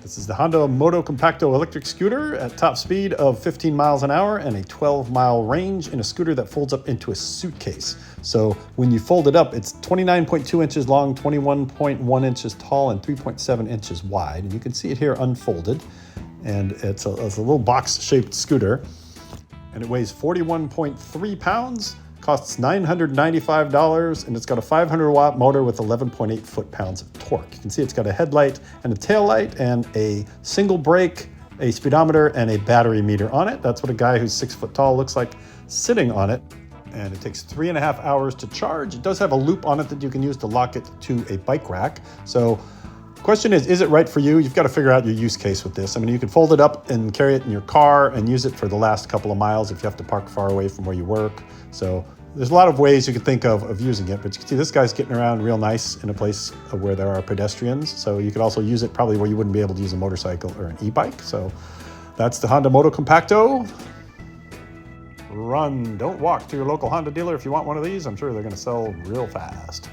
This is the Honda Motocompacto electric scooter at top speed of 15 miles an hour and a 12-mile range in a scooter that folds up into a suitcase. So when you fold it up, it's 29.2 inches long, 21.1 inches tall, and 3.7 inches wide. And you can see it here unfolded. And it's a little box-shaped scooter. And it weighs 41.3 pounds. Costs $995, and it's got a 500-watt motor with 11.8 foot-pounds of torque. You can see it's got a headlight and a tail light and a single brake, a speedometer, and a battery meter on it. That's what a guy who's 6 foot tall looks like sitting on it. And it takes 3.5 hours to charge. It does have a loop on it that you can use to lock it to a bike rack. So the question is it right for you? You've got to figure out your use case with this. I mean, you can fold it up and carry it in your car and use it for the last couple of miles if you have to park far away from where you work. So there's a lot of ways you could think of using it, but you can see this guy's getting around real nice in a place where there are pedestrians. So you could also use it probably where you wouldn't be able to use a motorcycle or an e-bike. So that's the Honda Motocompacto. Run, don't walk to your local Honda dealer if you want one of these. I'm sure they're going to sell real fast.